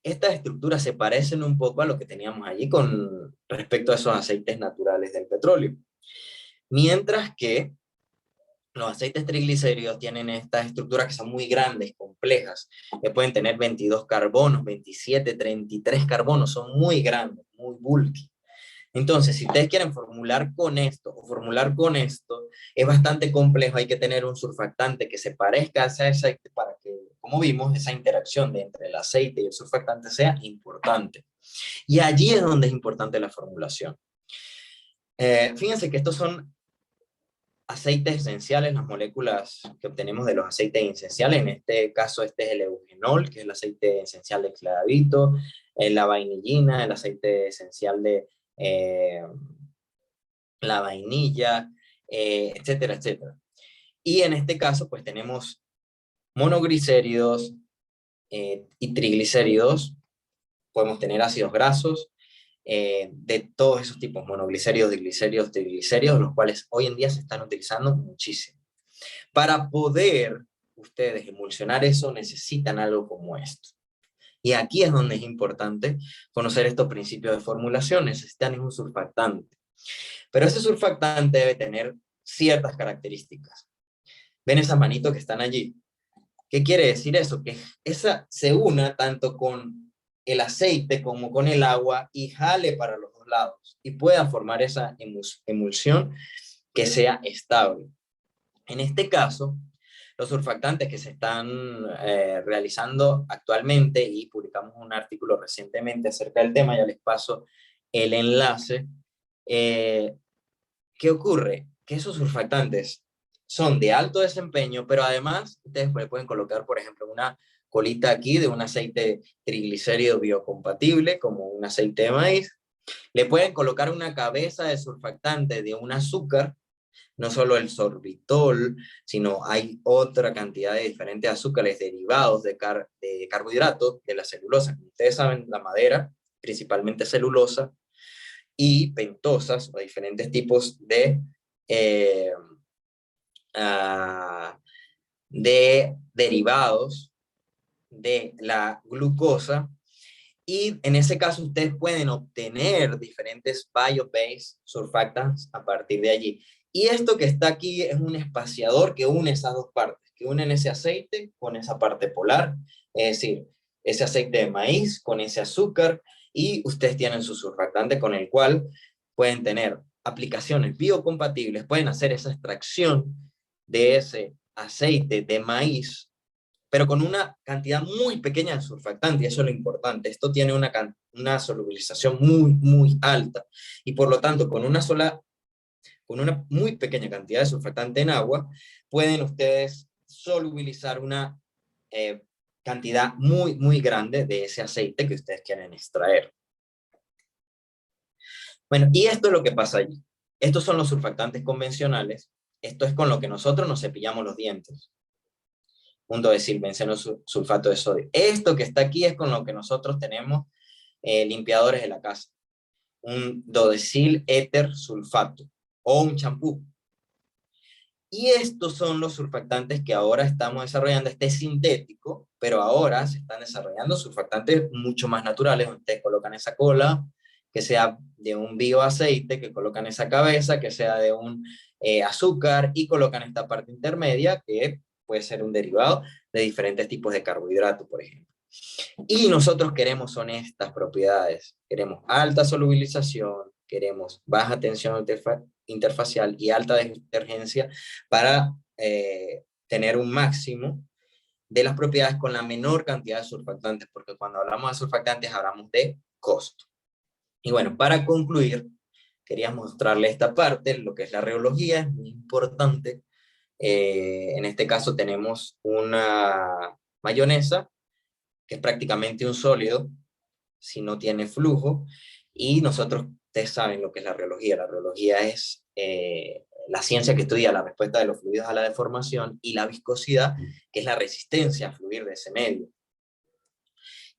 estas estructuras se parecen un poco a lo que teníamos allí con respecto a esos aceites naturales del petróleo. Mientras que los aceites triglicéridos tienen estas estructuras que son muy grandes, complejas, que pueden tener 22 carbonos, 27, 33 carbonos, son muy grandes, muy bulky. Entonces, si ustedes quieren formular con esto o formular con esto, es bastante complejo, hay que tener un surfactante que se parezca a ese aceite para que, como vimos, esa interacción entre el aceite y el surfactante sea importante. Y allí es donde es importante la formulación. Fíjense que estos son aceites esenciales, las moléculas que obtenemos de los aceites esenciales. En este caso, este es el eugenol, que es el aceite esencial de clavito, la vainillina, el aceite esencial de la vainilla, etcétera, etcétera. Y en este caso, pues tenemos monoglicéridos y triglicéridos, podemos tener ácidos grasos, de todos esos tipos, monoglicéridos, diglicéridos, triglicéridos, los cuales hoy en día se están utilizando muchísimo. Para poder ustedes emulsionar eso, necesitan algo como esto. Y aquí es donde es importante conocer estos principios de formulación, necesitan un surfactante. Pero ese surfactante debe tener ciertas características. ¿Ven esas manitos que están allí? ¿Qué quiere decir eso? Que esa se una tanto con el aceite como con el agua y jale para los dos lados y pueda formar esa emulsión que sea estable. En este caso, los surfactantes que se están realizando actualmente, y publicamos un artículo recientemente acerca del tema, ya les paso el enlace. ¿Qué ocurre? Que esos surfactantes son de alto desempeño, pero además ustedes pueden colocar, por ejemplo, una colita aquí de un aceite triglicérido biocompatible, como un aceite de maíz. Le pueden colocar una cabeza de surfactante de un azúcar, no solo el sorbitol, sino hay otra cantidad de diferentes azúcares derivados de carbohidratos, de la celulosa. Como ustedes saben, la madera, principalmente celulosa, y pentosas o diferentes tipos eh, de derivados de la glucosa, y en ese caso ustedes pueden obtener diferentes bio-based surfactants a partir de allí. Y esto que está aquí es un espaciador que une esas dos partes, que unen ese aceite con esa parte polar, es decir, ese aceite de maíz con ese azúcar, y ustedes tienen su surfactante con el cual pueden tener aplicaciones biocompatibles, pueden hacer esa extracción de ese aceite de maíz, pero con una cantidad muy pequeña de surfactante, y eso es lo importante. Esto tiene una solubilización muy, muy alta, y por lo tanto, con una muy pequeña cantidad de surfactante en agua, pueden ustedes solubilizar una cantidad muy, muy grande de ese aceite que ustedes quieren extraer. Bueno, y esto es lo que pasa allí. Estos son los surfactantes convencionales. Esto es con lo que nosotros nos cepillamos los dientes. Un dodesilbenceno sulfato de sodio. Esto que está aquí es con lo que nosotros tenemos limpiadores de la casa. Un dodesil éter sulfato o un champú. Y estos son los surfactantes que ahora estamos desarrollando. Este es sintético, pero ahora se están desarrollando surfactantes mucho más naturales. Ustedes colocan esa cola, que sea de un bioaceite, que colocan esa cabeza, que sea de un azúcar, y colocan esta parte intermedia, que puede ser un derivado de diferentes tipos de carbohidratos, por ejemplo. Y nosotros queremos son estas propiedades. Queremos alta solubilización, queremos baja tensión interfacial y alta detergencia para tener un máximo de las propiedades con la menor cantidad de surfactantes, porque cuando hablamos de surfactantes hablamos de costo. Y bueno, para concluir, quería mostrarle esta parte, lo que es la reología, es muy importante. En este caso tenemos una mayonesa, que es prácticamente un sólido, si no tiene flujo, y nosotros, ustedes saben lo que es la reología. La reología es la ciencia que estudia la respuesta de los fluidos a la deformación, y la viscosidad, que es la resistencia a fluir de ese medio.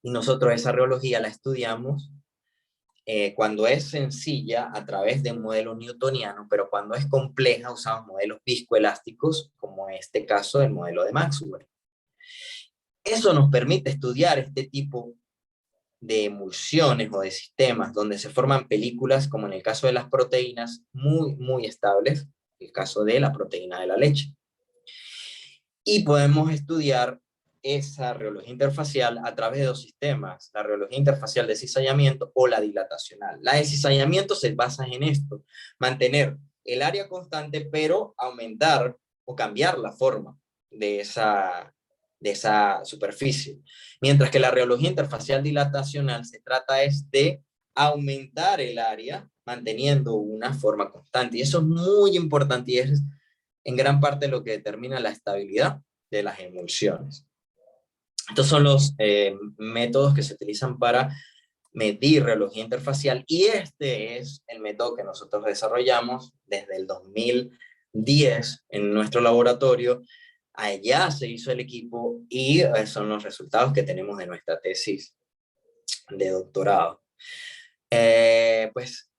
Y nosotros esa reología la estudiamos cuando es sencilla a través de un modelo newtoniano, pero cuando es compleja usamos modelos viscoelásticos, como en este caso el modelo de Maxwell. Eso nos permite estudiar este tipo de emulsiones o de sistemas donde se forman películas, como en el caso de las proteínas, muy, muy estables, el caso de la proteína de la leche. Y podemos estudiar esa reología interfacial a través de dos sistemas, la reología interfacial de cizallamiento o la dilatacional. La de cizallamiento se basa en esto, mantener el área constante, pero aumentar o cambiar la forma de esa superficie. Mientras que la reología interfacial dilatacional se trata es de aumentar el área manteniendo una forma constante. Y eso es muy importante, y es en gran parte lo que determina la estabilidad de las emulsiones. Estos son los métodos que se utilizan para medir reología interfacial, y este es el método que nosotros desarrollamos desde el 2010 en nuestro laboratorio. Allá se hizo el equipo, y son los resultados que tenemos de nuestra tesis de doctorado. Pues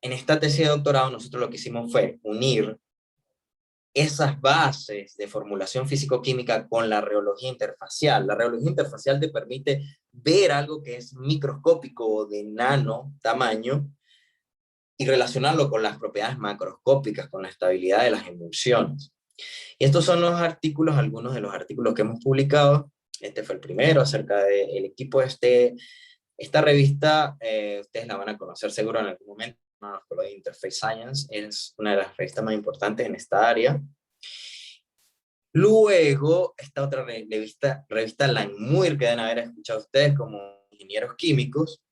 en esta tesis de doctorado nosotros lo que hicimos fue unir esas bases de formulación físico-química con la reología interfacial. La reología interfacial te permite ver algo que es microscópico o de nano tamaño y relacionarlo con las propiedades macroscópicas, con la estabilidad de las emulsiones. Y estos son los artículos, algunos de los artículos que hemos publicado. Este fue el primero acerca del equipo. Esta revista, ustedes la van a conocer seguro en algún momento, de Interface Science, es una de las revistas más importantes en esta área. Luego, esta otra revista Langmuir, que deben haber escuchado ustedes como ingenieros químicos,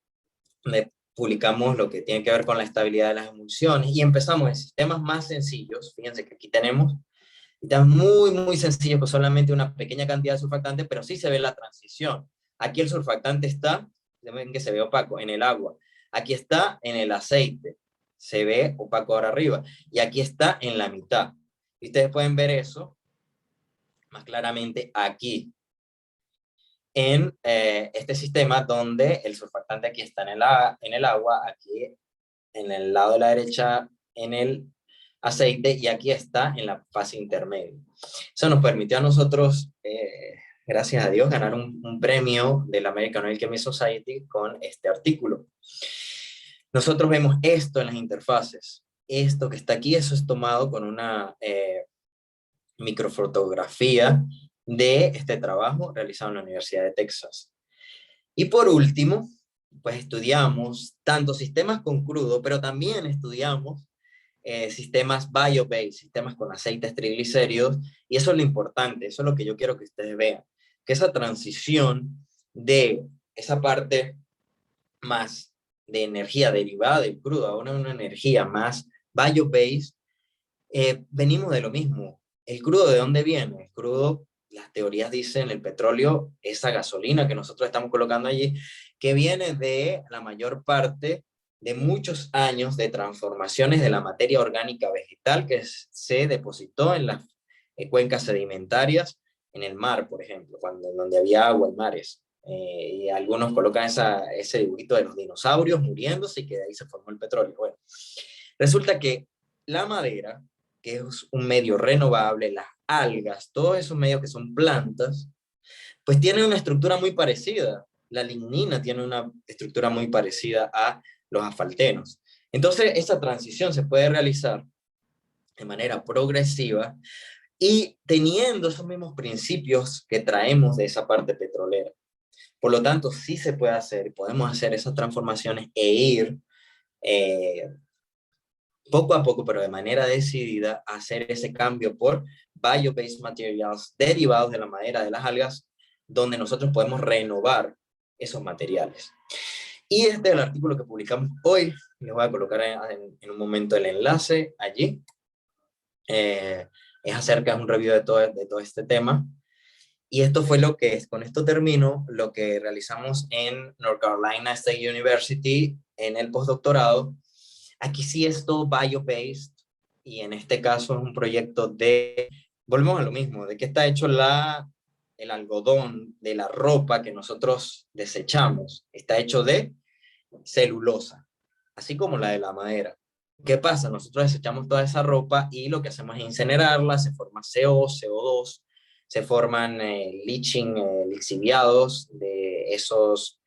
donde publicamos lo que tiene que ver con la estabilidad de las emulsiones, y empezamos en sistemas más sencillos. Fíjense que aquí tenemos sistemas muy, muy sencillos, con solamente una pequeña cantidad de surfactante, pero sí se ve la transición. Aquí el surfactante está, ven que se ve opaco, en el agua. Aquí está en el aceite, se ve opaco ahora arriba. Y aquí está en la mitad. Y ustedes pueden ver eso más claramente aquí, en este sistema donde el surfactante aquí está en el agua, aquí en el lado de la derecha en el aceite, y aquí está en la fase intermedia. Eso nos permitió a nosotros, gracias a Dios, ganar un premio de la American Oil Chemistry Society con este artículo. Nosotros vemos esto en las interfaces. esto que está aquí, eso es tomado con una microfotografía de este trabajo realizado en la Universidad de Texas. Y por último, pues estudiamos tanto sistemas con crudo, pero también estudiamos sistemas bio-based, sistemas con aceites triglicéridos, y eso es lo importante, eso es lo que yo quiero que ustedes vean, que esa transición de esa parte más de energía derivada del crudo a una energía más bio-based, venimos de lo mismo. ¿El crudo de dónde viene? El crudo, las teorías dicen, el petróleo, esa gasolina que nosotros estamos colocando allí, que viene de la mayor parte de muchos años de transformaciones de la materia orgánica vegetal que se depositó en las cuencas sedimentarias en el mar, por ejemplo, donde había agua en mares. Y algunos colocan ese dibujito de los dinosaurios muriéndose y que de ahí se formó el petróleo. Bueno, resulta que la madera, que es un medio renovable, las algas, todos esos medios que son plantas, pues tienen una estructura muy parecida. La lignina tiene una estructura muy parecida a los asfaltenos. Entonces, esa transición se puede realizar de manera progresiva y teniendo esos mismos principios que traemos de esa parte petrolera. Por lo tanto, sí se puede hacer, podemos hacer esas transformaciones e ir eh, poco a poco, pero de manera decidida, a hacer ese cambio por bio-based materials derivados de la madera de las algas, donde nosotros podemos renovar esos materiales. Y este es el artículo que publicamos hoy. Les voy a colocar en un momento el enlace allí. Es acerca de un review de todo este tema. Y esto fue lo que, con esto termino, lo que realizamos en North Carolina State University en el postdoctorado. Aquí sí es todo bio-based y en este caso es un proyecto de, volvemos a lo mismo, de qué está hecho el algodón de la ropa que nosotros desechamos. Está hecho de celulosa, así como la de la madera. ¿Qué pasa? Nosotros desechamos toda esa ropa y lo que hacemos es incinerarla, se forma CO, CO2, se forman leaching, lixiviados de esos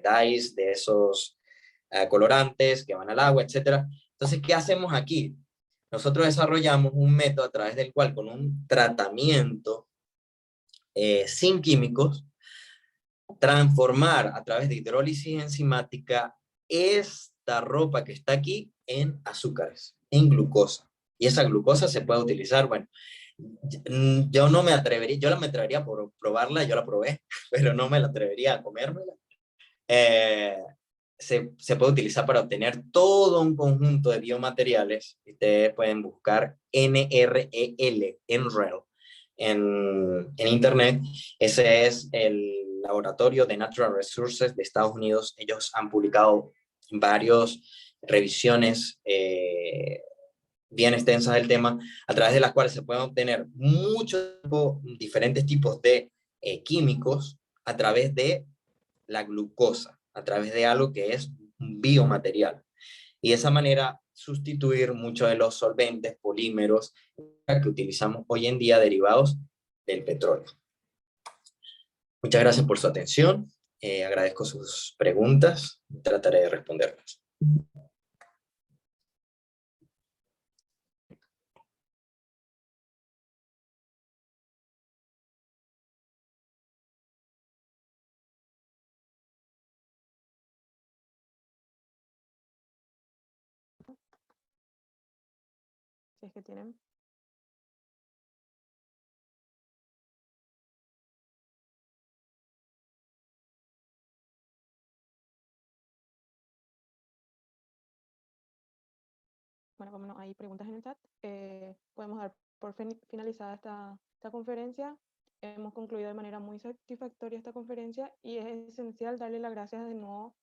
dyes, de esos colorantes que van al agua, etcétera. Entonces, ¿qué hacemos aquí? Nosotros desarrollamos un método a través del cual con un tratamiento sin químicos, transformar a través de hidrólisis enzimática esta ropa que está aquí en azúcares, en glucosa. Y esa glucosa se puede utilizar, bueno, yo no me atrevería, yo me atrevería por probarla, yo la probé, pero no me la atrevería a comérmela. Eh, se puede utilizar para obtener todo un conjunto de biomateriales. Ustedes pueden buscar NREL, NREL, en Internet. Ese es el laboratorio de Natural Resources de Estados Unidos. Ellos han publicado varias revisiones bien extensas del tema, a través de las cuales se pueden obtener muchos diferentes tipos de químicos a través de la glucosa, a través de algo que es un biomaterial. Y de esa manera sustituir muchos de los solventes, polímeros que utilizamos hoy en día derivados del petróleo. Muchas gracias por su atención. Agradezco sus preguntas. Trataré de responderlas. Si es que tienen. Bueno, como no hay preguntas en el chat, podemos dar por finalizada esta conferencia. Hemos concluido de manera muy satisfactoria esta conferencia y es esencial darle las gracias de nuevo,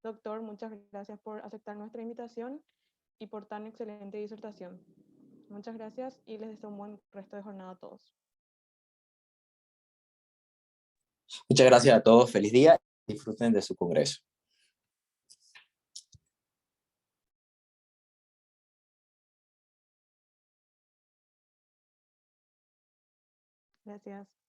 doctor. Muchas gracias por aceptar nuestra invitación y por tan excelente disertación. Muchas gracias y les deseo un buen resto de jornada a todos. Muchas gracias a todos. Feliz día. Disfruten de su congreso. Gracias.